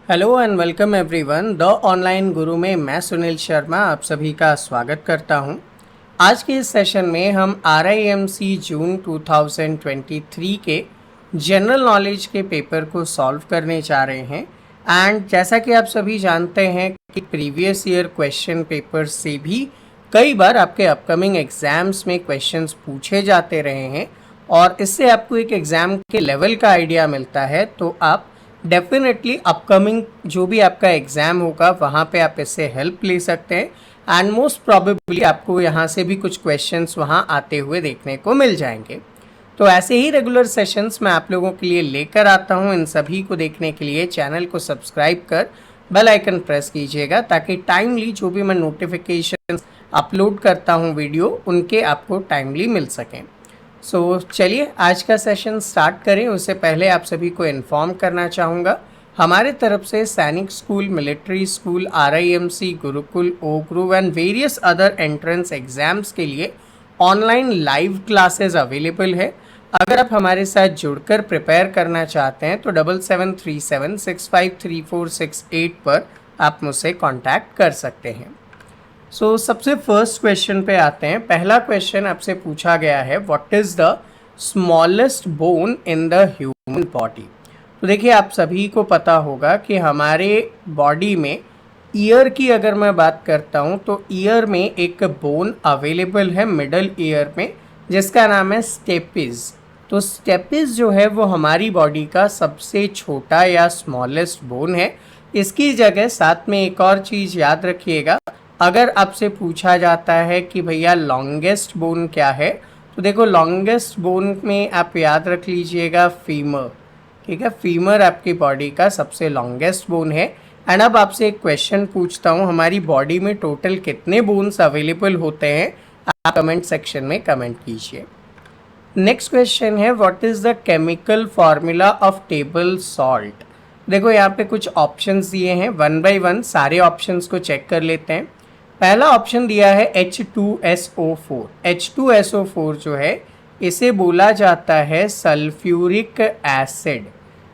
Hello and welcome everyone. The online गुरु में मैं सुनील शर्मा आप सभी का स्वागत करता हूं। आज के इस सेशन में हम RIMC जून 2023 के जनरल नॉलेज के पेपर को सॉल्व करने जा रहे हैं। एंड जैसा कि आप सभी जानते हैं कि प्रीवियस ईयर क्वेश्चन पेपर से भी कई बार आपके अपकमिंग एग्जाम्स में क्वेश्चंस पूछे जाते रहे हैं और इससे आपको एक एग्ज़ाम के लेवल का आइडिया मिलता है। तो आप डेफिनेटली अपकमिंग जो भी आपका एग्ज़ाम होगा वहाँ पे आप इससे हेल्प ले सकते हैं एंड मोस्ट प्रॉबेबली आपको यहाँ से भी कुछ क्वेश्चंस वहाँ आते हुए देखने को मिल जाएंगे। तो ऐसे ही रेगुलर सेशंस मैं आप लोगों के लिए लेकर आता हूँ। इन सभी को देखने के लिए चैनल को सब्सक्राइब कर बेल आइकन प्रेस कीजिएगा ताकि टाइमली जो भी मैं नोटिफिकेशन अपलोड करता हूँ वीडियो उनके आपको टाइमली मिल सकें। चलिए आज का सेशन स्टार्ट करें। उससे पहले आप सभी को इन्फॉर्म करना चाहूँगा हमारे तरफ से Sainik school, military school, RIMC, Gurukul, ओ गुरु and various other entrance exams के लिए ऑनलाइन लाइव क्लासेस अवेलेबल है। अगर आप हमारे साथ जुड़कर प्रिपेयर करना चाहते हैं तो 7737653468 पर आप मुझसे कांटेक्ट कर सकते हैं। सबसे फर्स्ट क्वेश्चन पे आते हैं। पहला क्वेश्चन आपसे पूछा गया है, what is the smallest bone in the human body. तो देखिए आप सभी को पता होगा कि हमारे बॉडी में ईयर की अगर मैं बात करता हूँ तो ईयर में एक बोन अवेलेबल है मिडल ईयर में जिसका नाम है स्टेपिस। तो स्टेपिस जो है वो हमारी बॉडी का सबसे छोटा या स्मॉलेस्ट बोन है। इसकी जगह साथ में एक और चीज़ याद रखिएगा, अगर आपसे पूछा जाता है कि भैया लॉन्गेस्ट बोन क्या है तो देखो लॉन्गेस्ट बोन में आप याद रख लीजिएगा फीमर। ठीक है, फीमर आपकी बॉडी का सबसे लॉन्गेस्ट बोन है। एंड अब आपसे एक क्वेश्चन पूछता हूँ, हमारी बॉडी में टोटल कितने बोन्स अवेलेबल होते हैं, आप कमेंट सेक्शन में कमेंट कीजिए। नेक्स्ट क्वेश्चन है, what is the chemical formula of table salt. देखो यहाँ पे कुछ ऑप्शंस दिए हैं, वन बाय वन सारे ऑप्शंस को चेक कर लेते हैं। पहला ऑप्शन दिया है H2SO4। H2SO4 जो है इसे बोला जाता है सल्फ्यूरिक एसिड।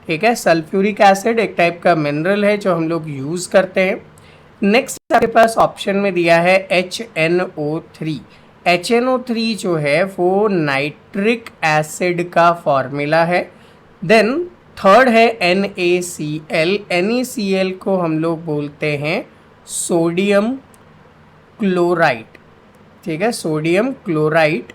ठीक है, सल्फ्यूरिक एसिड एक टाइप का मिनरल है जो हम लोग यूज़ करते हैं। नेक्स्ट आपके पास ऑप्शन में दिया है HNO3। HNO3 जो है वो नाइट्रिक एसिड का फॉर्मूला है। देन थर्ड है NaCl। NaCl को हम लोग बोलते हैं सोडियम क्लोराइड। ठीक है, सोडियम क्लोराइड।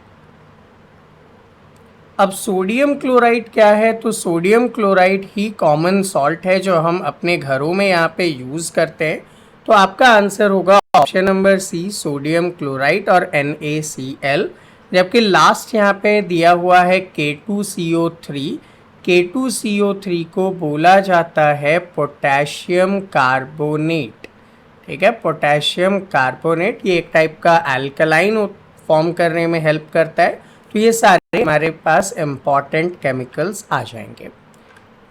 अब सोडियम क्लोराइड क्या है, तो सोडियम क्लोराइड ही कॉमन सॉल्ट है जो हम अपने घरों में यहाँ पे यूज़ करते हैं। तो आपका आंसर होगा option number C, sodium chloride और NaCl। जबकि लास्ट यहाँ पे दिया हुआ है K2CO3। K2CO3 को बोला जाता है पोटेशियम कार्बोनेट। ठीक है, पोटेशियम कार्बोनेट ये एक टाइप का अल्कलाइन फॉर्म करने में हेल्प करता है। तो ये सारे हमारे पास इंपॉर्टेंट केमिकल्स आ जाएंगे।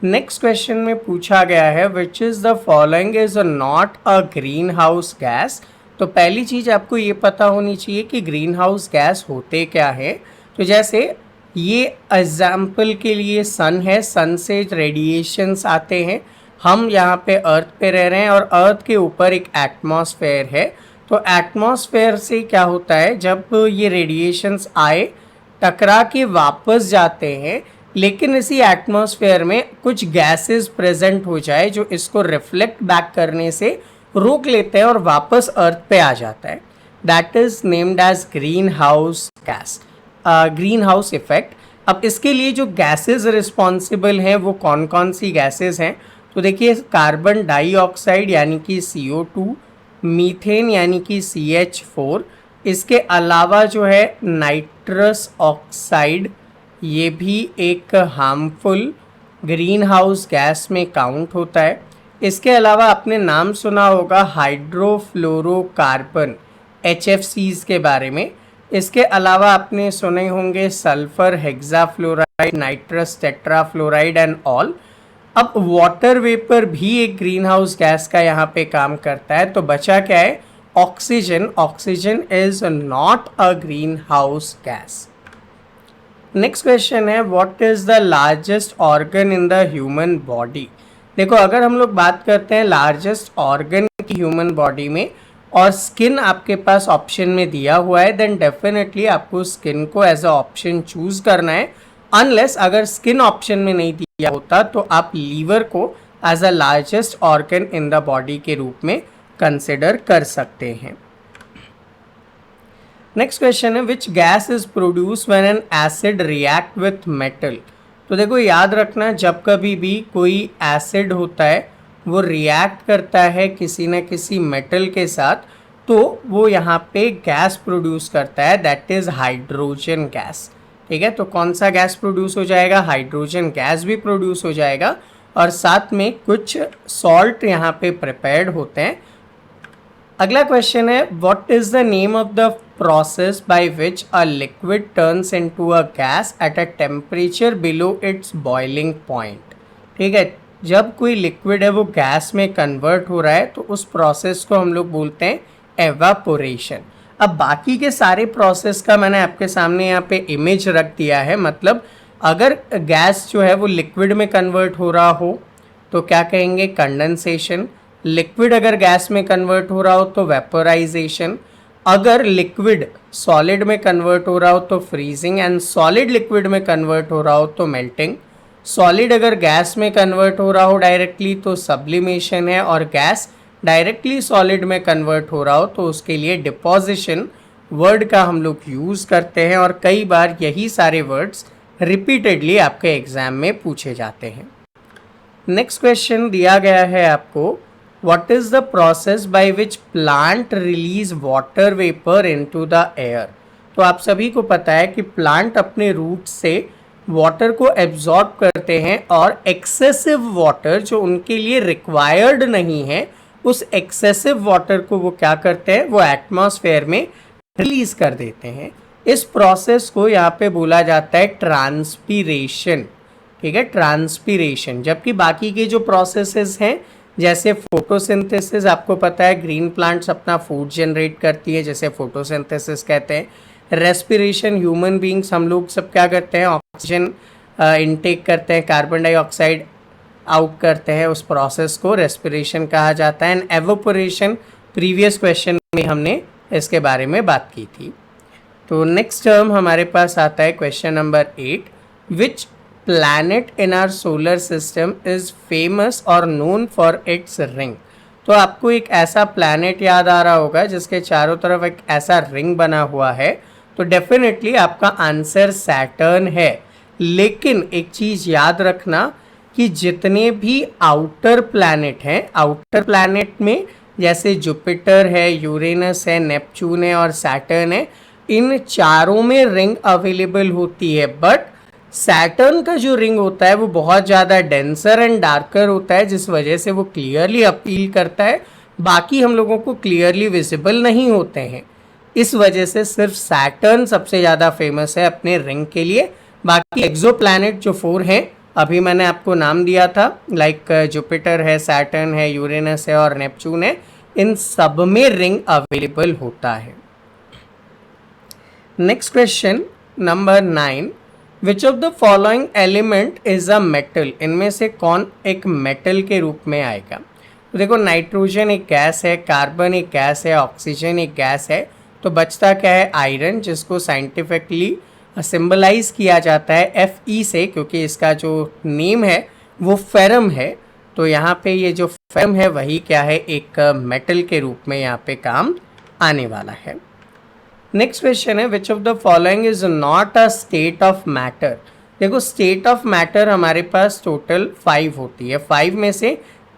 नेक्स्ट क्वेश्चन में पूछा गया है, which is the following is not a green house gas. तो पहली चीज़ आपको ये पता होनी चाहिए कि ग्रीन हाउस गैस होते क्या है। तो जैसे ये एग्जाम्पल के लिए सन है, सन से रेडिएशंस आते हैं, हम यहाँ पे अर्थ पे रह रहे हैं और अर्थ के ऊपर एक एटमॉस्फेयर है। तो एटमॉस्फेयर से क्या होता है, जब ये रेडिएशंस आए टकरा के वापस जाते हैं, लेकिन इसी एटमॉस्फेयर में कुछ गैसेस प्रेजेंट हो जाए जो इसको रिफ्लेक्ट बैक करने से रोक लेते हैं और वापस अर्थ पे आ जाता है। That is named as green house gas, greenhouse effect. अब इसके लिए जो गैसेस रिस्पॉन्सिबल हैं वो कौन कौन सी गैसेस हैं, तो देखिए कार्बन डाइऑक्साइड यानी कि CO2, मीथेन यानी कि CH4, इसके अलावा जो है नाइट्रस ऑक्साइड, ये भी एक हार्मफुल ग्रीन हाउस गैस में काउंट होता है। इसके अलावा आपने नाम सुना होगा हाइड्रोफ्लोरोकार्बन, HFCs के बारे में। इसके अलावा आपने सुने होंगे sulphur hexafluoride, nitrous tetrafluoride and all. अब वाटर वेपर भी एक ग्रीन हाउस गैस का यहाँ पे काम करता है। तो बचा क्या है, oxygen. Oxygen is not a green house gas. Next question है, what is the largest organ in the human body. देखो अगर हम लोग बात करते हैं लार्जेस्ट ऑर्गन की ह्यूमन बॉडी में और स्किन आपके पास ऑप्शन में दिया हुआ है, देन डेफिनेटली आपको स्किन को एज अ ऑप्शन चूज करना है। अनलेस अगर स्किन ऑप्शन में नहीं दिया होता तो आप लीवर को as a largest organ in the body के रूप में कंसिडर कर सकते हैं। नेक्स्ट क्वेश्चन है which gas is produce when an acid react with metal. तो देखो याद रखना, जब कभी भी कोई एसिड होता है वो रिएक्ट करता है किसी न किसी मेटल के साथ, तो वो यहाँ पे गैस प्रोड्यूस करता है, दैट इज हाइड्रोजन गैस। ठीक है, तो कौन सा गैस प्रोड्यूस हो जाएगा? हाइड्रोजन गैस भी प्रोड्यूस हो जाएगा और साथ में कुछ सॉल्ट यहाँ पे प्रिपेयर्ड होते हैं। अगला क्वेश्चन है what is the name of the process by which a liquid turns into a gas at a temperature below it's boiling point. ठीक है, जब कोई लिक्विड है वो गैस में कन्वर्ट हो रहा है तो उस प्रोसेस को हम लोग बोलते हैं एवापोरेशन। अब बाकी के सारे प्रोसेस का मैंने आपके सामने यहाँ पे इमेज रख दिया है, मतलब अगर गैस जो है वो लिक्विड में कन्वर्ट हो रहा हो तो क्या कहेंगे? कंडेंसेशन। लिक्विड अगर गैस में कन्वर्ट हो रहा हो तो वेपोराइजेशन। अगर लिक्विड सॉलिड में कन्वर्ट हो रहा हो तो फ्रीजिंग, एंड सॉलिड लिक्विड में कन्वर्ट हो रहा हो तो मेल्टिंग। सॉलिड अगर गैस में कन्वर्ट हो रहा हो डायरेक्टली तो सब्लिमेशन है, और गैस डायरेक्टली सॉलिड में कन्वर्ट हो रहा हो तो उसके लिए डिपोजिशन वर्ड का हम लोग यूज़ करते हैं, और कई बार यही सारे वर्ड्स रिपीटेडली आपके एग्जाम में पूछे जाते हैं। नेक्स्ट क्वेश्चन दिया गया है आपको what is the process by which plant release water vapor into the air। तो आप सभी को पता है कि प्लांट अपने रूट से वाटर को एब्जॉर्ब करते हैं और एक्सेसिव वाटर जो उनके लिए रिक्वायर्ड नहीं है उस एक्सेसिव वाटर को वो क्या करते हैं? वो एटमॉस्फेयर में रिलीज कर देते हैं। इस प्रोसेस को यहाँ पे बोला जाता है ट्रांसपीरेशन। ठीक है, ट्रांसपीरेशन। जबकि बाकी के जो प्रोसेसेस हैं जैसे फोटोसिंथेसिस, आपको पता है ग्रीन प्लांट्स अपना फूड जनरेट करती है जैसे फोटोसिंथेसिस कहते हैं। रेस्पिरेशन, ह्यूमन बींग्स हम लोग सब क्या करते हैं? ऑक्सीजन इनटेक करते हैं, कार्बन डाइऑक्साइड आउट करते हैं, उस प्रोसेस को रेस्पिरेशन कहा जाता है। एंड एवोपोरेशन, प्रीवियस क्वेश्चन में हमने इसके बारे में बात की थी। तो नेक्स्ट टर्म हमारे पास आता है question number 8, which planet in our solar system is famous or known for its ring। तो आपको एक ऐसा प्लैनेट याद आ रहा होगा जिसके चारों तरफ एक ऐसा रिंग बना हुआ है, तो डेफिनेटली आपका आंसर सैटर्न है। लेकिन एक चीज़ याद रखना कि जितने भी आउटर प्लैनेट हैं, आउटर प्लैनेट में जैसे जुपिटर है, यूरेनस है, नेपच्यून है और सैटर्न है, इन चारों में रिंग अवेलेबल होती है। बट सैटर्न का जो रिंग होता है वो बहुत ज़्यादा डेंसर एंड डार्कर होता है, जिस वजह से वो क्लियरली अपील करता है, बाकी हम लोगों को क्लियरली विजिबल नहीं होते हैं। इस वजह से सिर्फ सैटर्न सबसे ज़्यादा फेमस है अपने रिंग के लिए। बाकी एक्सोप्लैनेट जो 4 हैं अभी मैंने आपको नाम दिया था, लाइक जुपिटर है, सैटर्न है, यूरेनस है और नेपच्यून है, इन सब में रिंग अवेलेबल होता है। Next question number 9, which of the following element is a metal. इनमें से कौन एक मेटल के रूप में आएगा? तो देखो नाइट्रोजन एक गैस है, कार्बन एक गैस है, ऑक्सीजन एक गैस है, तो बचता क्या है? आयरन, जिसको साइंटिफिकली सिंबलाइज किया जाता है Fe से, क्योंकि इसका जो नेम है वो फेरम है। तो यहाँ पे ये जो फेरम है वही क्या है? एक मेटल के रूप में यहाँ पे काम आने वाला है। नेक्स्ट क्वेश्चन है विच of the following is not a state of matter. देखो स्टेट ऑफ मैटर हमारे पास टोटल 5 होती है, 5 में से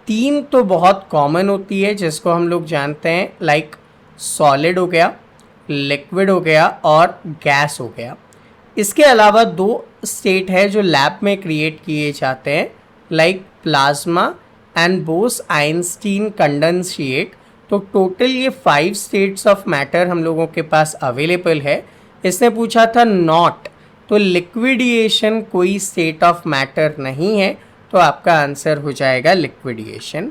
3 तो बहुत कॉमन होती है जिसको हम लोग जानते हैं, लाइक सॉलिड हो गया, लिक्विड हो गया और गैस हो गया। इसके अलावा 2 स्टेट है जो लैब में क्रिएट किए जाते हैं, like plasma and Bose-Einstein condensate. तो टोटल ये 5 स्टेट्स ऑफ मैटर हम लोगों के पास अवेलेबल है। इसने पूछा था नॉट, तो लिक्विडिएशन कोई स्टेट ऑफ मैटर नहीं है, तो आपका आंसर हो जाएगा liquidation.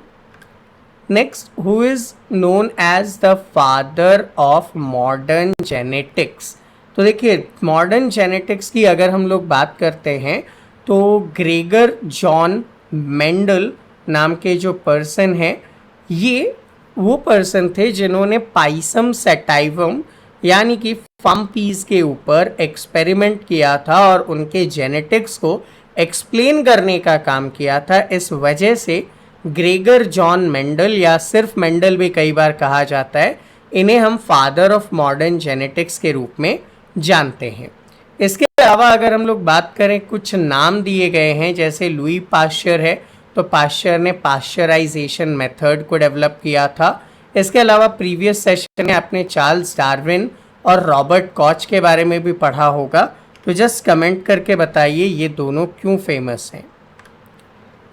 Next, who is known as the father of modern genetics. तो देखिए मॉडर्न जेनेटिक्स की अगर हम लोग बात करते हैं तो ग्रेगर जॉन मेंडल नाम के जो पर्सन हैं, ये वो पर्सन थे जिन्होंने पाइसम सैटाइवम यानी कि फार्म पीस के ऊपर एक्सपेरिमेंट किया था और उनके जेनेटिक्स को एक्सप्लेन करने का काम किया था। इस वजह से ग्रेगर जॉन मेंडल, या सिर्फ मेंडल भी कई बार कहा जाता है, इन्हें हम फादर ऑफ मॉडर्न जेनेटिक्स के रूप में जानते हैं। इसके अलावा अगर हम लोग बात करें, कुछ नाम दिए गए हैं, जैसे लुई पाश्चर है, तो पाश्चर ने पाश्चराइजेशन मेथड को डेवलप किया था। इसके अलावा प्रीवियस सेशन में आपने चार्ल्स डार्विन और रॉबर्ट कॉच के बारे में भी पढ़ा होगा, तो जस्ट कमेंट करके बताइए ये दोनों क्यों फेमस हैं।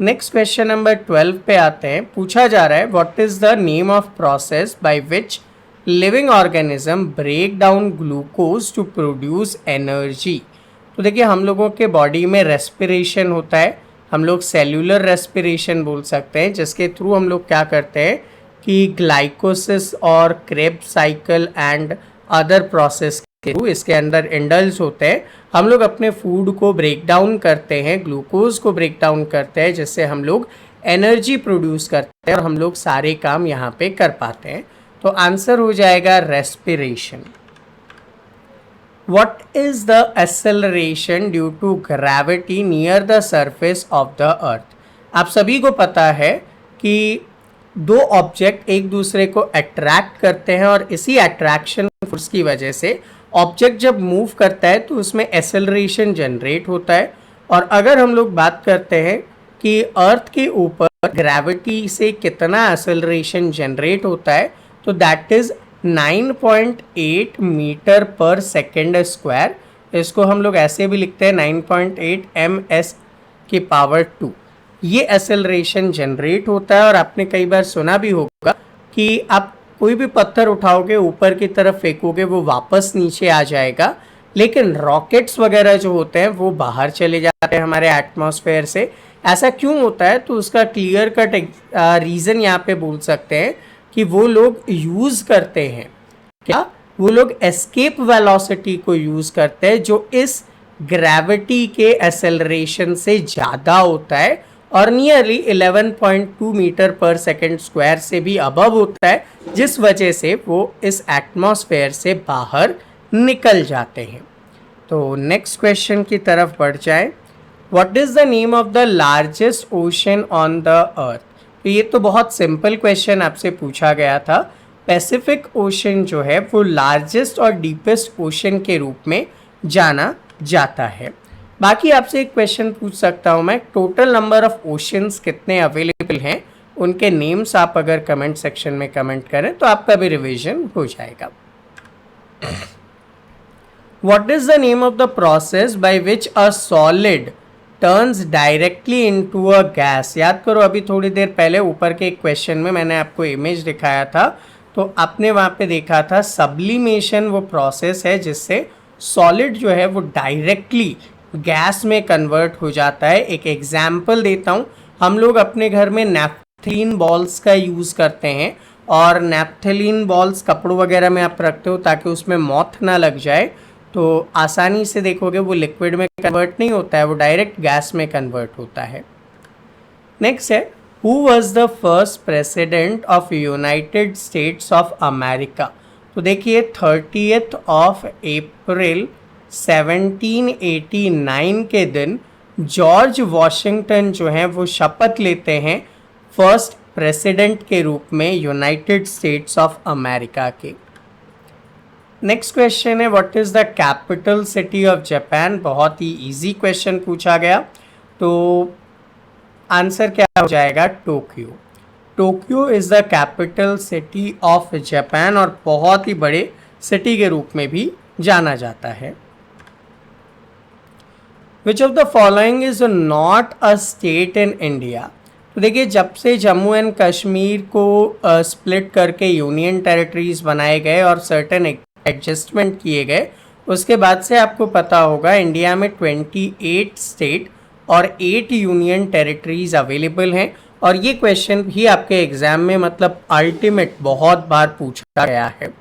नेक्स्ट क्वेश्चन नंबर 12 पे आते हैं। पूछा जा रहा है what is the name of process by which living organism break down glucose to produce energy. तो देखिए, हम लोगों के बॉडी में रेस्पिरेशन होता है, हम लोग सेल्यूलर रेस्पिरेशन बोल सकते हैं, जिसके थ्रू हम लोग क्या करते हैं कि ग्लाइकोसिस और Krebs cycle and other process के थ्रू, इसके अंदर इंडल्ज होते हैं, हम लोग अपने फूड को ब्रेक डाउन करते हैं, ग्लूकोज को ब्रेक डाउन करते हैं, जिससे हम लोग एनर्जी प्रोड्यूस करते हैं और हम लोग सारे काम यहाँ पे कर पाते हैं। तो आंसर हो जाएगा respiration. What is the acceleration due to gravity near the surface of the earth? आप सभी को पता है कि दो ऑब्जेक्ट एक दूसरे को अट्रैक्ट करते हैं और इसी अट्रैक्शन फोर्स की वजह से ऑब्जेक्ट जब मूव करता है तो उसमें एक्सेलरेशन जनरेट होता है। और अगर हम लोग बात करते हैं कि अर्थ के ऊपर ग्रेविटी से कितना एक्सेलरेशन जनरेट होता है, तो दैट इज 9.8 मीटर पर सेकेंड स्क्वायर। इसको हम लोग ऐसे भी लिखते हैं 9.8 ms की पावर 2। ये एक्सेलरेशन जनरेट होता है। और आपने कई बार सुना भी होगा कि आप कोई भी पत्थर उठाओगे, ऊपर की तरफ फेंकोगे, वो वापस नीचे आ जाएगा, लेकिन रॉकेट्स वगैरह जो होते हैं वो बाहर चले जाते हैं हमारे एटमॉस्फेयर से। ऐसा क्यों होता है? तो उसका क्लियर कट रीज़न यहाँ पे बोल सकते हैं कि वो लोग यूज़ करते हैं क्या, वो लोग एस्केप वेलोसिटी को यूज़ करते हैं, जो इस ग्रेविटी के एक्सेलरेशन से ज़्यादा होता है और नियरली 11.2 मीटर पर सेकेंड स्क्वायर से भी अबव होता है, जिस वजह से वो इस एटमॉस्फेयर से बाहर निकल जाते हैं। तो नेक्स्ट क्वेश्चन की तरफ बढ़ जाए। What is the name of the largest ocean on the earth? तो ये तो बहुत सिंपल क्वेश्चन आपसे पूछा गया था। पैसिफिक ओशन जो है वो लार्जेस्ट और डीपेस्ट ओशन के रूप में जाना जाता है। बाकी आपसे एक क्वेश्चन पूछ सकता हूँ मैं, टोटल नंबर ऑफ ओशंस कितने अवेलेबल हैं, उनके नेम्स आप अगर कमेंट सेक्शन में कमेंट करें तो आपका भी रिवीजन हो जाएगा। What is the name of the process by which a solid turns directly into a gas? याद करो, अभी थोड़ी देर पहले ऊपर के एक क्वेश्चन में मैंने आपको इमेज दिखाया था, तो आपने वहाँ पे देखा था सब्लिमेशन वो प्रोसेस है जिससे सॉलिड जो है वो डायरेक्टली गैस में कन्वर्ट हो जाता है। एक एग्जाम्पल देता हूँ, हम लोग अपने घर में नैप्थलीन बॉल्स का यूज़ करते हैं और नैप्थलीन बॉल्स कपड़ों वगैरह में आप रखते हो ताकि उसमें मॉथ ना लग जाए, तो आसानी से देखोगे वो लिक्विड में कन्वर्ट नहीं होता है, वो डायरेक्ट गैस में कन्वर्ट होता है। नेक्स्ट है, who was the first president of United states of America? तो देखिए 30th ऑफ अप्रैल 1789 के दिन जॉर्ज वॉशिंगटन जो हैं वो शपथ लेते हैं फर्स्ट प्रेसिडेंट के रूप में यूनाइटेड स्टेट्स ऑफ अमेरिका के। नेक्स्ट क्वेश्चन है, what is the capital city of Japan? बहुत ही इजी क्वेश्चन पूछा गया, तो आंसर क्या हो जाएगा? Tokyo. Tokyo is the capital city of Japan और बहुत ही बड़े सिटी के रूप में भी जाना जाता है। विच of the following is not a state in India? तो देखिए, जब से जम्मू एंड कश्मीर को स्प्लिट करके यूनियन टेरिटरीज बनाए गए और सर्टेन एडजस्टमेंट किए गए, उसके बाद से आपको पता होगा इंडिया में 28 स्टेट और 8 यूनियन टेरिटरीज अवेलेबल हैं। और ये क्वेश्चन भी आपके एग्जाम में मतलब अल्टीमेट बहुत बार पूछा गया है।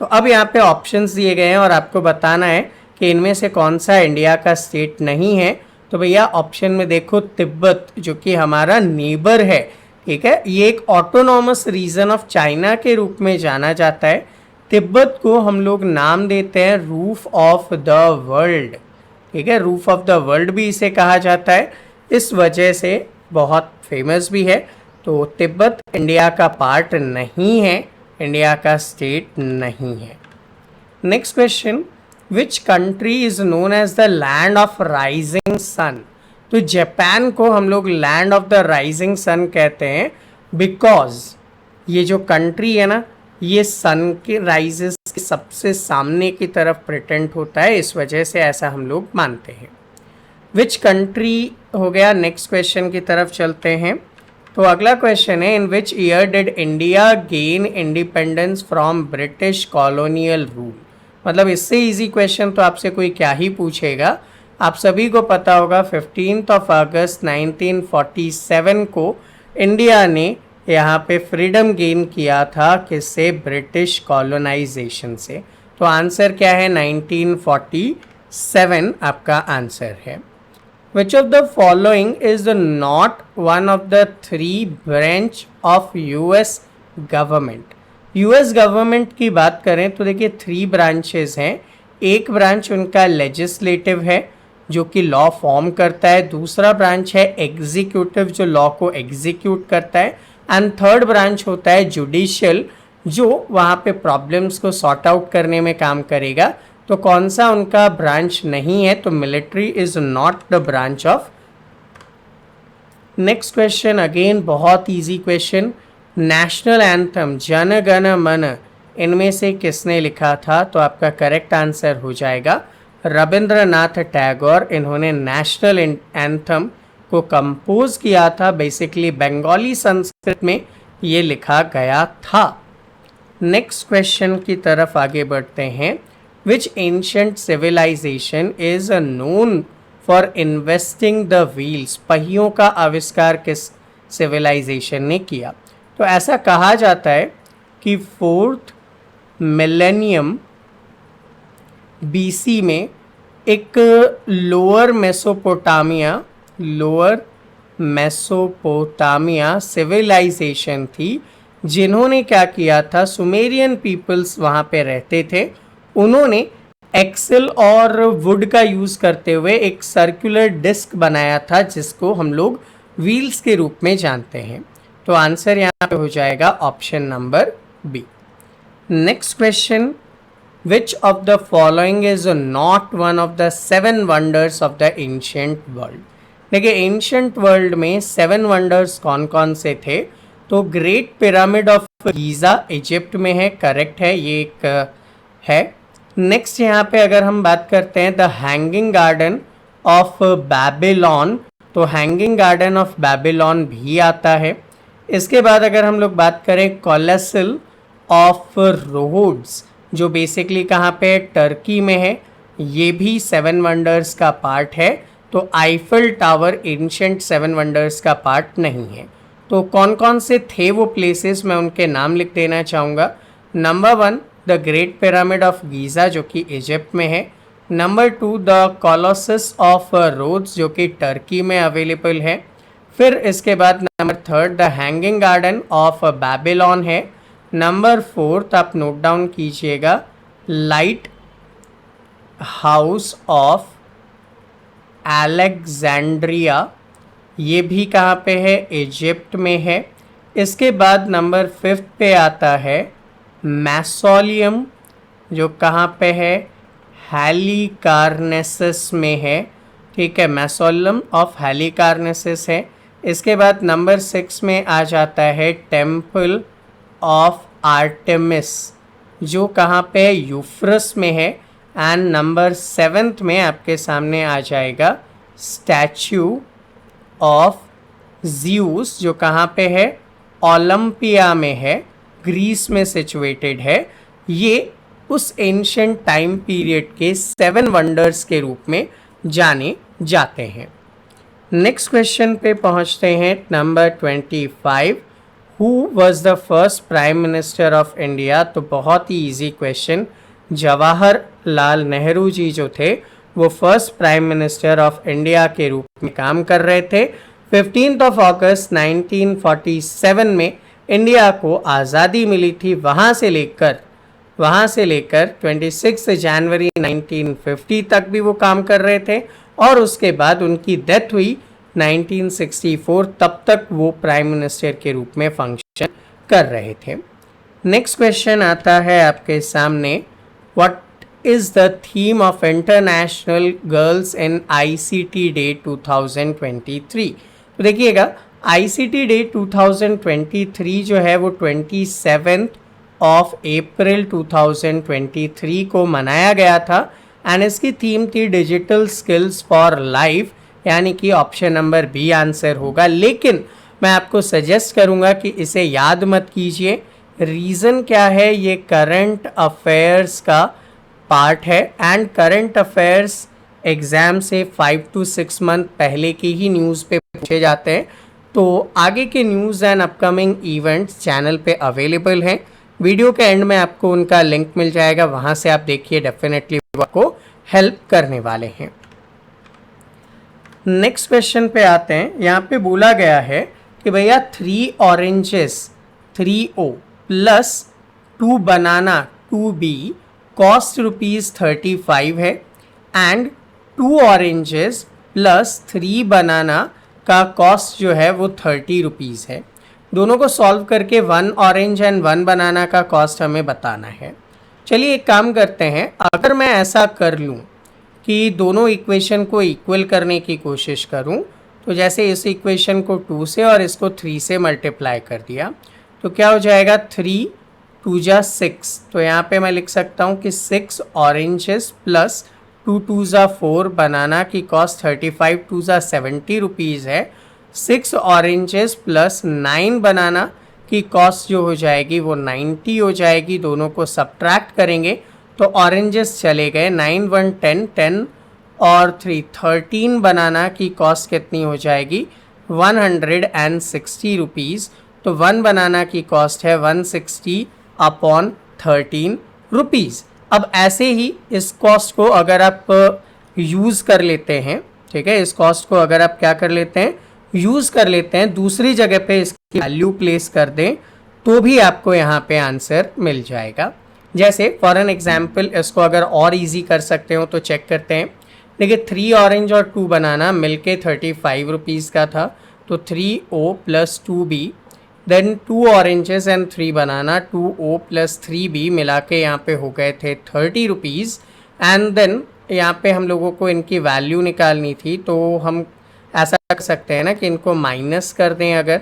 तो अब यहाँ पे ऑप्शंस दिए गए हैं और आपको बताना है कि इनमें से कौन सा इंडिया का स्टेट नहीं है। तो भैया ऑप्शन में देखो तिब्बत, जो कि हमारा नेबर है, ठीक है। ये एक ऑटोनॉमस रीजन ऑफ चाइना के रूप में जाना जाता है। तिब्बत को हम लोग नाम देते हैं रूफ ऑफ द वर्ल्ड, ठीक है। रूफ ऑफ द वर्ल्ड भी इसे कहा जाता है, इस वजह से बहुत फेमस भी है। तो तिब्बत इंडिया का पार्ट नहीं है, इंडिया का स्टेट नहीं है। Next question, which country is known as the land of rising sun. तो जापान को हम लोग land of the rising sun कहते हैं बिकॉज ये जो कंट्री है ना, ये सन के राइजेस के सबसे सामने की तरफ प्रेटेंट होता है, इस वजह से ऐसा हम लोग मानते हैं। विच कंट्री हो गया। नेक्स्ट क्वेश्चन की तरफ चलते हैं। तो अगला क्वेश्चन है, in which year did India gain independence from British colonial rule. मतलब इससे इजी क्वेश्चन तो आपसे कोई क्या ही पूछेगा। आप सभी को पता होगा 15 अगस्त 1947 को इंडिया ने यहाँ पे फ्रीडम गेन किया था, किससे, ब्रिटिश कॉलोनाइजेशन से। तो आंसर क्या है, 1947 आपका आंसर है। Which of the following is not one of the 3 branch of US government? US government की बात करें तो देखिए 3 ब्रांचेस हैं। एक ब्रांच उनका लेजिस्लेटिव है जो कि लॉ फॉर्म करता है, दूसरा ब्रांच है एग्जीक्यूटिव जो लॉ को एग्जीक्यूट करता है, एंड थर्ड ब्रांच होता है जुडिशियल जो वहाँ पे प्रॉब्लम्स को सॉर्ट आउट करने में काम करेगा। तो कौन सा उनका ब्रांच नहीं है, तो military is not the branch of. Next question again बहुत easy question, national anthem Jana Gana मन इनमें से किसने लिखा था। तो आपका करेक्ट आंसर हो जाएगा रविंद्रनाथ टैगोर। इन्होंने नेशनल एंथम को कंपोज किया था, बेसिकली बंगाली संस्कृत में ये लिखा गया था। नेक्स्ट क्वेश्चन की तरफ आगे बढ़ते हैं। Which ancient civilization is known for investing the wheels? पहियों का आविष्कार किस सिविलाइजेशन ने किया। तो ऐसा कहा जाता है कि 4th मिलेनियम BC में एक लोअर मेसोपोटामिया सिविलाइजेशन थी, जिन्होंने क्या किया था, सुमेरियन पीपल्स वहाँ पे रहते थे, उन्होंने एक्सेल और वुड का यूज़ करते हुए एक सर्कुलर डिस्क बनाया था जिसको हम लोग व्हील्स के रूप में जानते हैं। तो आंसर यहाँ पे हो जाएगा option number B. Next question, which of the following is not one of the 7 wonders of the ancient world. देखिए एंशिएंट वर्ल्ड में 7 वंडर्स कौन कौन से थे। तो great pyramid of Giza Egypt में है, करेक्ट है, ये एक है। नेक्स्ट यहाँ पे अगर हम बात करते हैं the hanging garden of Babylon, तो हैंगिंग गार्डन ऑफ बेबीलोन भी आता है। इसके बाद अगर हम लोग बात करें कोलेसिल ऑफ रोड्स, जो बेसिकली कहाँ पे, टर्की में है, ये भी 7 वंडर्स का पार्ट है। तो आईफल टावर एंशिएंट 7 वंडर्स का पार्ट नहीं है। तो कौन कौन से थे वो प्लेसेस, मैं उनके नाम लिख देना चाहूँगा। Number 1 the great pyramid of Giza जो कि इजिप्ट में है। Number 2 the Colossus of Rhodes जो कि टर्की में अवेलेबल है। फिर इसके बाद number 3 the hanging garden of Babylon है। नंबर 4 आप नोट डाउन कीजिएगा, लाइट हाउस ऑफ अलेक्जेंड्रिया, ये भी कहाँ पे है, इजिप्ट में है। इसके बाद नंबर 5 पे आता है मैसोलियम जो कहाँ पे है, हैलीकार्नेसिस में है, ठीक है, मैसोलियम ऑफ हैलीकार्नेसिस है। इसके बाद नंबर 6 में आ जाता है टेम्पल ऑफ आर्टेमिस जो कहाँ पे है, यूफ्रस में है। एंड नंबर 7 में आपके सामने आ जाएगा स्टैचू ऑफ ज़्यूस जो कहाँ पे है, ओलंपिया में है, ग्रीस में सिचुएटेड है। ये उस एंशिएंट टाइम पीरियड के 7 वंडर्स के रूप में जाने जाते हैं। नेक्स्ट क्वेश्चन पे पहुंचते हैं, number 25, who was the first prime minister of India. तो बहुत ही इजी क्वेश्चन, जवाहरलाल नेहरू जी जो थे वो first prime minister of India के रूप में काम कर रहे थे। 15 अगस्त 1947 में इंडिया को आज़ादी मिली थी। वहाँ से लेकर 26 जनवरी 1950 तक भी वो काम कर रहे थे और उसके बाद उनकी डेथ हुई 1964। तब तक वो प्राइम मिनिस्टर के रूप में फंक्शन कर रहे थे। नेक्स्ट क्वेश्चन आता है आपके सामने, what is the theme of international girls in ICT day 2023। तो देखिएगा ICT डे 2023 जो है वो 27 अप्रैल 2023 को मनाया गया था एंड इसकी थीम थी डिजिटल स्किल्स फॉर लाइफ, यानी कि ऑप्शन नंबर बी आंसर होगा। लेकिन मैं आपको सजेस्ट करूंगा कि इसे याद मत कीजिए। रीज़न क्या है, ये करंट अफेयर्स का पार्ट है एंड करंट अफेयर्स एग्ज़ाम से 5 to 6 मंथ पहले की ही न्यूज़ पे पूछे जाते हैं। तो आगे के news and upcoming events channel पे अवेलेबल हैं। वीडियो के एंड में आपको उनका लिंक मिल जाएगा, वहाँ से आप देखिए, डेफिनेटली वो आपको हेल्प करने वाले हैं। नेक्स्ट क्वेश्चन पे आते हैं। यहाँ पे बोला गया है कि भैया 3 ऑरेंजेस 3O प्लस 2 बनाना 2B कॉस्ट ₹35 है एंड 2 ऑरेंजेस प्लस 3 बनाना का कॉस्ट जो है वो ₹30 है। दोनों को सॉल्व करके 1 ऑरेंज एंड 1 बनाना का कॉस्ट हमें बताना है। चलिए एक काम करते हैं, अगर मैं ऐसा कर लूँ कि दोनों इक्वेशन को इक्वल करने की कोशिश करूं, तो जैसे इस इक्वेशन को 2 से और इसको 3 से मल्टीप्लाई कर दिया तो क्या हो जाएगा, 3 2 जा 6। तो यहाँ पे मैं लिख सकता हूँ कि 6 ऑरेंजेस प्लस 2 2 जा 4 बनाना की कॉस्ट 35 2 जा ₹70 है। 6 ऑरेंजेस प्लस 9 बनाना की कॉस्ट जो हो जाएगी वो 90 हो जाएगी। दोनों को सब्ट्रैक्ट करेंगे तो ऑरेंजेस चले गए, 9 1 10 10 और 3 13 बनाना की कॉस्ट कितनी हो जाएगी, ₹160। तो 1 बनाना की कॉस्ट है 160/13 अब ऐसे ही इस कॉस्ट को अगर आप यूज़ कर लेते हैं, ठीक है, इस कॉस्ट को अगर आप क्या कर लेते हैं, यूज़ कर लेते हैं, दूसरी जगह पे इसकी वैल्यू प्लेस कर दें तो भी आपको यहाँ पे आंसर मिल जाएगा। जैसे फॉर एन एग्जाम्पल इसको अगर और इजी कर सकते हो तो चेक करते हैं। देखिए 3 ऑरेंज और 2 बनाना मिलके ₹35 का था, तो 3O plus 2B, then 2 oranges and 3 banana 2O plus 3B मिला के यहाँ पे हो गए थे ₹30 एंड देन यहाँ पे हम लोगों को इनकी वैल्यू निकालनी थी, तो हम ऐसा कर सकते हैं ना कि इनको माइनस कर दें। अगर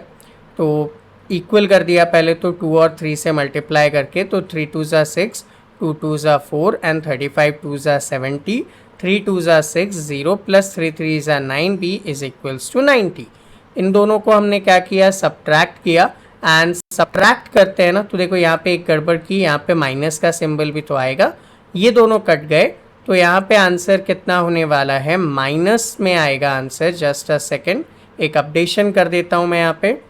तो इक्वल कर दिया पहले तो 2 और 3 से मल्टीप्लाई करके, तो 3 2 जा 6 2 2 जा 4 एंड 35 2 जा 70 3 2 जा 6 0 प्लस 3 3 जा 9 B इज इक्वल्स टू 90। इन दोनों को हमने क्या किया, सब्ट्रैक्ट किया एंड सब्ट्रैक्ट करते हैं ना, तो देखो यहाँ पे एक गड़बड़ की, यहाँ पे माइनस का सिंबल भी तो आएगा, ये दोनों कट गए, तो यहाँ पे आंसर कितना होने वाला है, माइनस में आएगा आंसर। जस्ट अ सेकेंड, एक अपडेशन कर देता हूँ मैं यहाँ पे।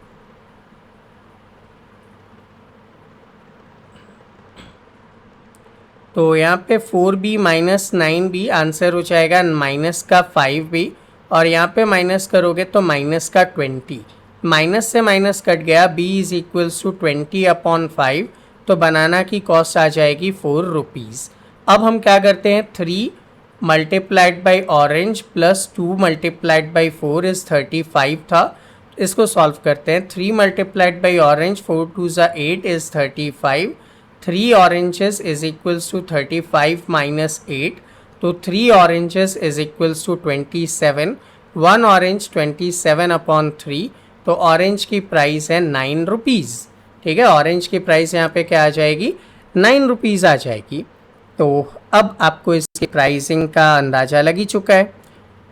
तो यहाँ पे 4B माइनस 9B आंसर हो जाएगा माइनस का 5B, और यहाँ पे माइनस करोगे तो माइनस का 20, माइनस से माइनस कट गया, B इज इक्वल्स टू 20/5, तो बनाना की कॉस्ट आ जाएगी ₹4। अब हम क्या करते हैं, 3 multiplied by orange plus 2 multiplied by 4 is 35 था, इसको सॉल्व करते हैं। 3 मल्टीप्लाइड बाई ऑरेंज 4 2 जा 8 is 35, 3 oranges is equals to 35 minus 8, तो 3 oranges is equals to 27, 1 orange 27/3, तो ऑरेंज की प्राइस है ₹9। ठीक है, ऑरेंज की प्राइस यहाँ पे क्या आ जाएगी, ₹9 आ जाएगी। तो अब आपको इसकी प्राइसिंग का अंदाज़ा लग ही चुका है,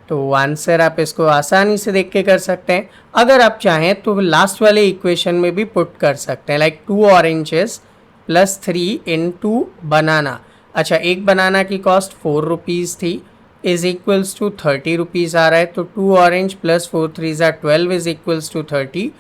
तो आंसर आप इसको आसानी से देख के कर सकते हैं। अगर आप चाहें तो लास्ट वाले इक्वेशन में भी पुट कर सकते हैं, लाइक 2 ऑरेंजेस प्लस 3 इनटू बनाना। अच्छा, एक बनाना की कॉस्ट ₹4 थी, इज इक्वल्स टू ₹30 आ रहा है, तो 2 ऑरेंज प्लस 4 3 जा 12 is equals to 30,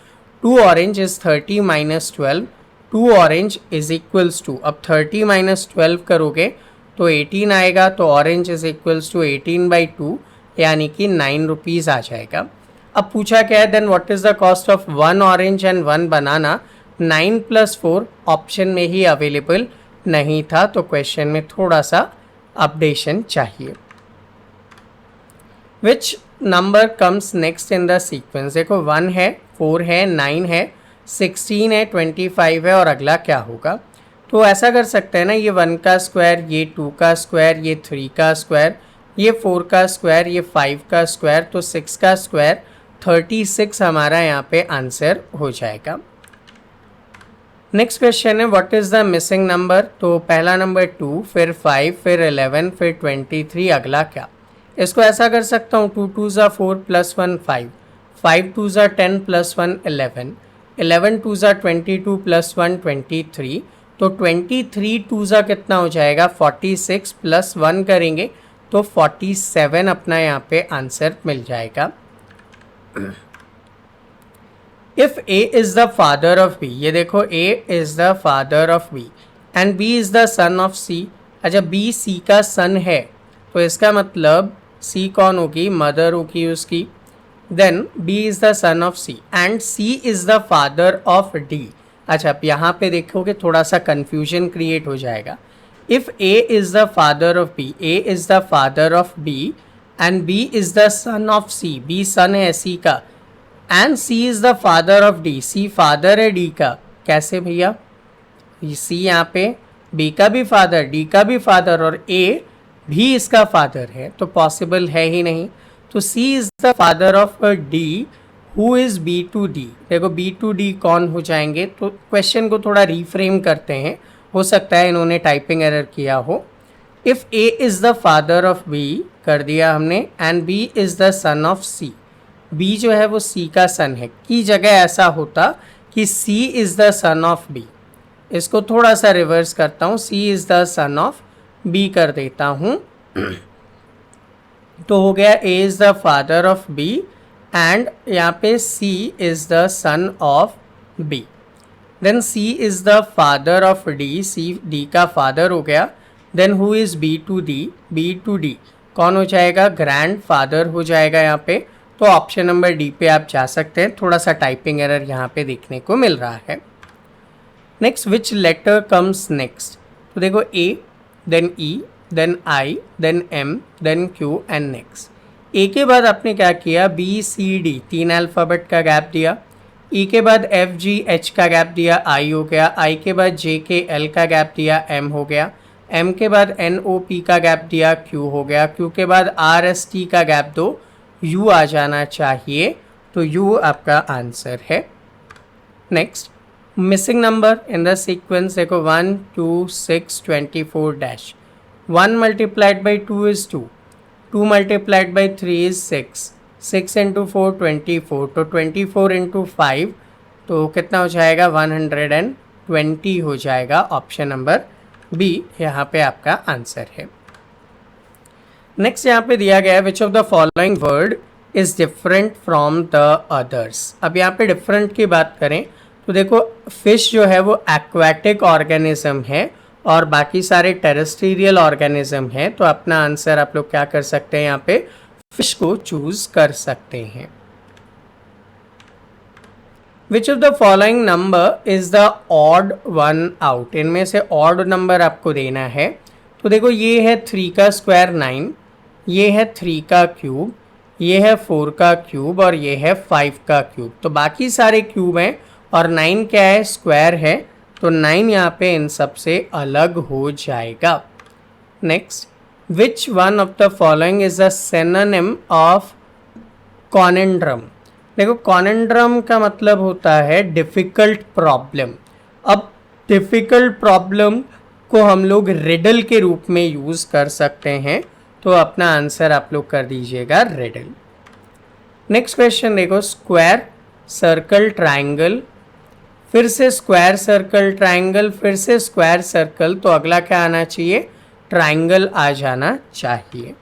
2 orange is 30 minus 12, 2 orange is equals to, अब 30 माइनस 12 करोगे तो 18 आएगा, तो ऑरेंज इज इक्वल्स टू 18/2 यानी कि 9 रुपीज़ आ जाएगा। अब पूछा क्या है, then what is the cost of 1 orange and 1 banana. 9 + 4 option में ही अवेलेबल नहीं था, तो क्वेश्चन में थोड़ा सा अपडेशन चाहिए। Which number comes next in the sequence. देखो 1 है, 4 है, 9 है, 16 है, 25 है और अगला क्या होगा। तो ऐसा कर सकते हैं ना, ये 1 का स्क्वायर, ये 2 का स्क्वायर, ये 3 का स्क्वायर, ये 4 का स्क्वायर, ये 5 का स्क्वायर, तो 6 का स्क्वायर 36 हमारा यहाँ पे आंसर हो जाएगा। नेक्स्ट क्वेश्चन है what is the missing number. तो पहला नंबर 2, फिर 5, फिर 11, फिर 23, अगला क्या। इसको ऐसा कर सकता हूँ, 2 2 ज़ा 4 + 1 5, 5 2 ज़ा 10 + 1 11, 11 2 ज़ा 22 + 1 23, तो 23 2 ज़ा कितना हो जाएगा 46 + 1 करेंगे तो 47 अपना यहाँ पे आंसर मिल जाएगा। If A is the father of B, ये देखो A is the father of B and B is the son of C। अच्छा B C का सन है, तो इसका मतलब C कौन होगी, मदर होगी उसकी। Then B is the son of C and C is the father of D। अच्छा अब यहाँ पे देखोगे थोड़ा सा कंफ्यूजन क्रिएट हो जाएगा। If A is the father of B, A is the father of B and B is the son of C, B सन है C का, and C is the father of D, C father है D का। कैसे भैया, C यहाँ पे B का भी फादर, D का भी फादर और A भी इसका फादर है, तो पॉसिबल है ही नहीं। तो C is the father of D who is B to D। देखो B to D कौन हो जाएंगे, तो क्वेश्चन को थोड़ा रिफ्रेम करते हैं, हो सकता है इन्होंने टाइपिंग एरर किया हो। If A is the father of B कर दिया हमने and B is the son of C, B जो है वो C का सन है, की जगह ऐसा होता कि C is the son of B। इसको थोड़ा सा रिवर्स करता हूँ, C is the son of B कर देता हूँ, तो हो गया A is the father of B and यहाँ पे C is the son of B। Then C is the father of D, C D का फादर हो गया। Then who is B to D, B to D कौन हो जाएगा, grand father हो जाएगा यहाँ पे। तो ऑप्शन नंबर डी पे आप जा सकते हैं, थोड़ा सा टाइपिंग एरर यहाँ पे देखने को मिल रहा है। Next which letter comes next. तो देखो A, then E, then I, then M, then Q and next. A के बाद आपने क्या किया, B C D 3 अल्फ़ाबेट का गैप दिया। E के बाद F G H का गैप दिया, I हो गया। I के बाद J K L का गैप दिया, M हो गया। M के बाद N O P का गैप दिया, Q हो गया। Q के बाद R S T का गैप दो, U आ जाना चाहिए, तो U आपका आंसर है। Next missing number in the sequence देखो 1 2 6 24 dash. 1 multiplied by 2 is 2, 2 multiplied by 3 is 6, 6 into 4 24, तो 24 इंटू 5 तो कितना हो जाएगा 120 हो जाएगा। ऑप्शन नंबर बी यहाँ पे आपका आंसर है। नेक्स्ट यहाँ पे दिया गया है विच of the following word is different from the others. अब यहाँ पे डिफरेंट की बात करें तो देखो फिश जो है वो एक्वाटिक ऑर्गेनिज्म है और बाकी सारे टेरेस्ट्रियल ऑर्गेनिज्म है, तो अपना आंसर आप लोग क्या कर सकते हैं, यहाँ पे फिश को चूज कर सकते हैं। विच of the following number is the odd one out. इनमें से ऑड नंबर आपको देना है। तो देखो ये है 3 का स्क्वायर 9, ये है 3 का क्यूब, ये है 4 का क्यूब और ये है 5 का क्यूब। तो बाकी सारे क्यूब हैं और 9 क्या है, स्क्वायर है, तो 9 यहाँ पे इन सब से अलग हो जाएगा। Next which one of the following is a synonym of conundrum. देखो कॉनेंड्रम का मतलब होता है डिफ़िकल्ट प्रॉब्लम। अब डिफ़िकल्ट प्रॉब्लम को हम लोग रिडल के रूप में यूज़ कर सकते हैं, तो अपना आंसर आप लोग कर दीजिएगा रिडल। नेक्स्ट क्वेश्चन देखो स्क्वायर सर्कल ट्राइंगल, फिर से स्क्वायर सर्कल ट्राइंगल, फिर से स्क्वायर सर्कल, तो अगला क्या आना चाहिए, ट्राइंगल आ जाना चाहिए।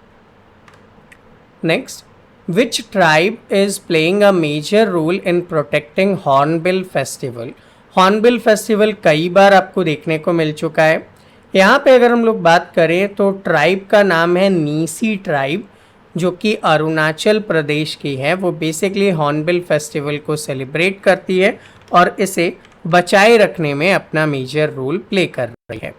Next which tribe is playing a major role in protecting Hornbill Festival. Hornbill Festival कई बार आपको देखने को मिल चुका है। यहाँ पे अगर हम लोग बात करें तो ट्राइब का नाम है नीसी ट्राइब, जो कि अरुणाचल प्रदेश की है। वो बेसिकली हॉर्नबिल फेस्टिवल को सेलिब्रेट करती है और इसे बचाए रखने में अपना मेजर रोल प्ले कर रही है।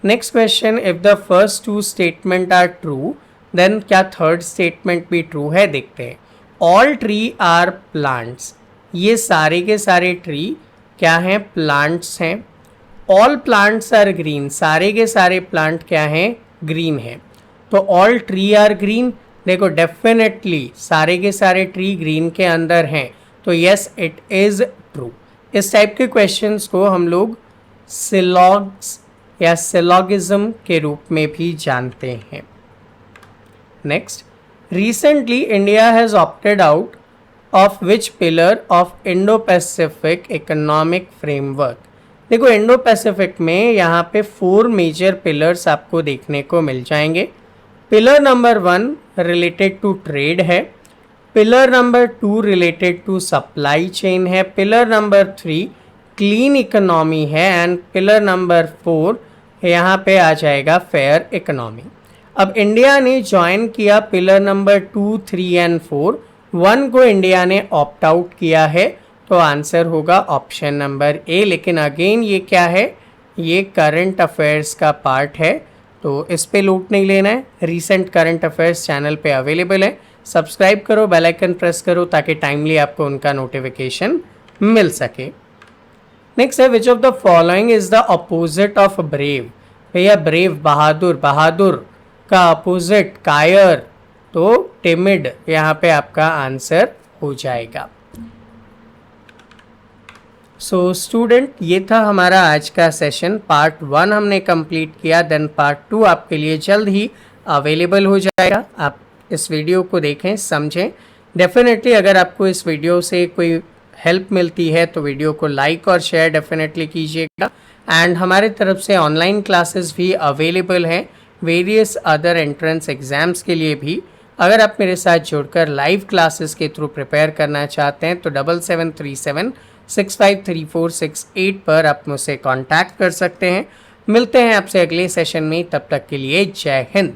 Next question, if the first two statement are true then क्या थर्ड स्टेटमेंट भी ट्रू है? देखते हैं। ऑल ट्री आर प्लांट्स, ये सारे के सारे ट्री क्या हैं? प्लांट्स हैं। ऑल प्लांट्स आर ग्रीन, सारे के सारे प्लांट क्या हैं? ग्रीन है। तो ऑल ट्री आर ग्रीन, देखो डेफिनेटली सारे के सारे ट्री ग्रीन के अंदर हैं, तो यस इट इज ट्रू। इस टाइप के क्वेश्चंस को हम लोग सिलॉग्स या सिलॉगिज्म के रूप में भी जानते हैं। Next, recently India has opted out of which pillar of Indo Pacific economic framework. देखो इंडो पैसिफिक में यहाँ पे 4 मेजर पिलर्स आपको देखने को मिल जाएंगे। Pillar number 1 related to trade है, pillar number 2 related to supply chain है, पिलर नंबर 3 क्लीन इकोनॉमी है एंड पिलर नंबर 4 यहाँ पे आ जाएगा फेयर इकोनॉमी। अब इंडिया ने ज्वाइन किया पिलर नंबर 2, 3 एंड 4, 1 को इंडिया ने ऑप्ट आउट किया है, तो आंसर होगा ऑप्शन नंबर ए। लेकिन अगेन ये क्या है? ये करंट अफेयर्स का पार्ट है, तो इस पे लूट नहीं लेना है। रीसेंट करंट अफेयर्स चैनल पे अवेलेबल है, सब्सक्राइब करो, बेल आइकन प्रेस करो ताकि टाइमली आपको उनका नोटिफिकेशन मिल सके। नेक्स्ट है, विच of the following is the opposite of brave? भैया ब्रेव बहादुर, बहादुर का अपोजिट कायर, तो टिमिड यहाँ पे आपका आंसर हो जाएगा। सो स्टूडेंट, ये था हमारा आज का सेशन। पार्ट 1 हमने कंप्लीट किया, देन पार्ट 2 आपके लिए जल्द ही अवेलेबल हो जाएगा। आप इस वीडियो को देखें, समझें। डेफिनेटली अगर आपको इस वीडियो से कोई हेल्प मिलती है तो वीडियो को लाइक और शेयर डेफिनेटली कीजिएगा। एंड हमारे तरफ से ऑनलाइन क्लासेस भी अवेलेबल हैं वेरियस अदर एंट्रेंस एग्जाम्स के लिए भी। अगर आप मेरे साथ जुड़कर लाइव क्लासेस के थ्रू प्रिपेयर करना चाहते हैं तो 7737653468 पर आप मुझसे कांटेक्ट कर सकते हैं। मिलते हैं आपसे अगले सेशन में, तब तक के लिए जय हिंद।